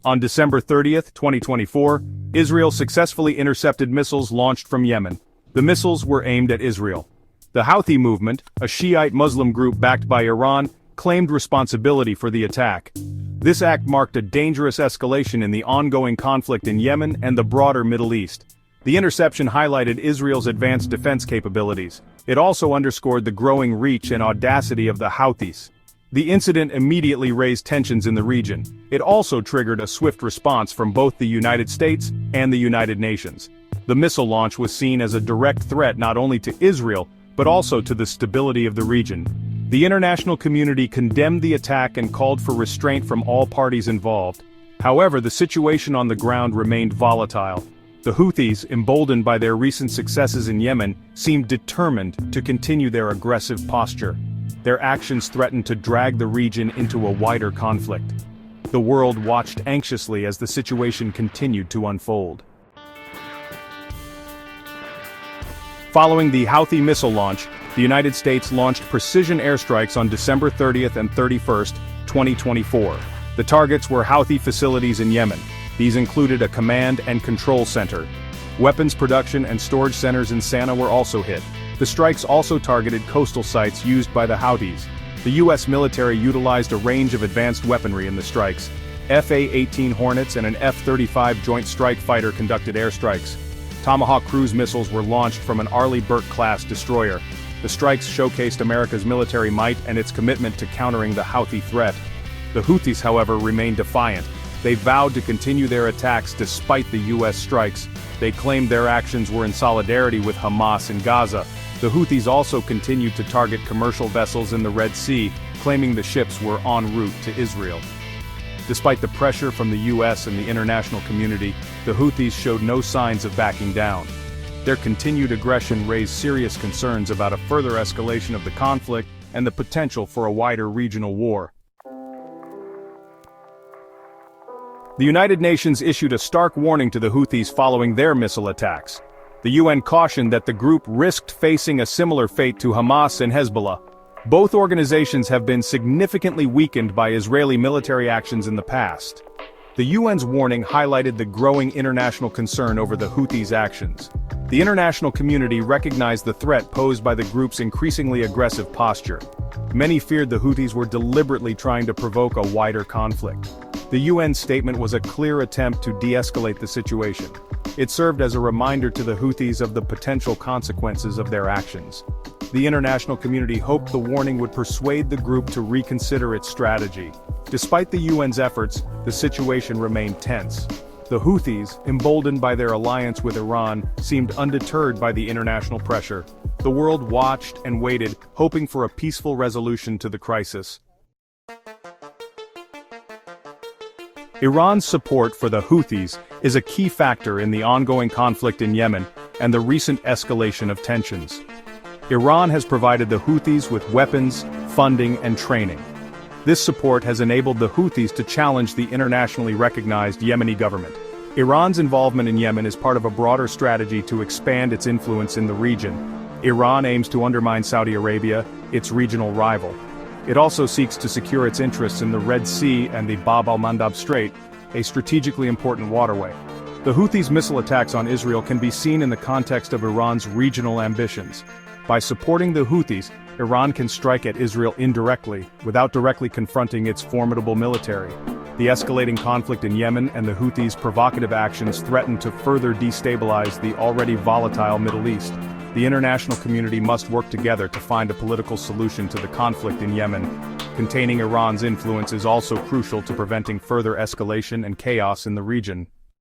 On December 30, 2024, Israel successfully intercepted missiles launched from Yemen. The missiles were aimed at Israel. The Houthi movement, a Shiite Muslim group backed by Iran, claimed responsibility for the attack. This act marked a dangerous escalation in the ongoing conflict in Yemen and the broader Middle East. The interception highlighted Israel's advanced defense capabilities. It also underscored the growing reach and audacity of the Houthis. The incident immediately raised tensions in the region. It also triggered a swift response from both the United States and the United Nations. The missile launch was seen as a direct threat not only to Israel, but also to the stability of the region. The international community condemned the attack and called for restraint from all parties involved. However, the situation on the ground remained volatile. The Houthis, emboldened by their recent successes in Yemen, seemed determined to continue their aggressive posture. Their actions threatened to drag the region into a wider conflict. The world watched anxiously as the situation continued to unfold. Following the Houthi missile launch, the United States launched precision airstrikes on December 30th and 31st, 2024. The targets were Houthi facilities in Yemen. These included a command and control center. Weapons production and storage centers in Sana'a were also hit. The strikes also targeted coastal sites used by the Houthis. The U.S. military utilized a range of advanced weaponry in the strikes. F-A-18 Hornets and an F-35 Joint Strike Fighter conducted airstrikes. Tomahawk cruise missiles were launched from an Arleigh Burke-class destroyer. The strikes showcased America's military might and its commitment to countering the Houthi threat. The Houthis, however, remained defiant. They vowed to continue their attacks despite the U.S. strikes. They claimed their actions were in solidarity with Hamas in Gaza. The Houthis also continued to target commercial vessels in the Red Sea, claiming the ships were en route to Israel. Despite the pressure from the U.S. and the international community, the Houthis showed no signs of backing down. Their continued aggression raised serious concerns about a further escalation of the conflict and the potential for a wider regional war. The United Nations issued a stark warning to the Houthis following their missile attacks. The UN cautioned that the group risked facing a similar fate to Hamas and Hezbollah. Both organizations have been significantly weakened by Israeli military actions in the past. The UN's warning highlighted the growing international concern over the Houthis' actions. The international community recognized the threat posed by the group's increasingly aggressive posture. Many feared the Houthis were deliberately trying to provoke a wider conflict. The UN statement was a clear attempt to de-escalate the situation. It served as a reminder to the Houthis of the potential consequences of their actions. The international community hoped the warning would persuade the group to reconsider its strategy. Despite the UN's efforts, the situation remained tense. The Houthis, emboldened by their alliance with Iran, seemed undeterred by the international pressure. The world watched and waited, hoping for a peaceful resolution to the crisis. Iran's support for the Houthis is a key factor in the ongoing conflict in Yemen and the recent escalation of tensions. Iran has provided the Houthis with weapons, funding, and training. This support has enabled the Houthis to challenge the internationally recognized Yemeni government. Iran's involvement in Yemen is part of a broader strategy to expand its influence in the region. Iran aims to undermine Saudi Arabia, its regional rival. It also seeks to secure its interests in the Red Sea and the Bab al-Mandab Strait, a strategically important waterway. The Houthis' missile attacks on Israel can be seen in the context of Iran's regional ambitions. By supporting the Houthis, Iran can strike at Israel indirectly, without directly confronting its formidable military. The escalating conflict in Yemen and the Houthis' provocative actions threaten to further destabilize the already volatile Middle East. The international community must work together to find a political solution to the conflict in Yemen. Containing Iran's influence is also crucial to preventing further escalation and chaos in the region.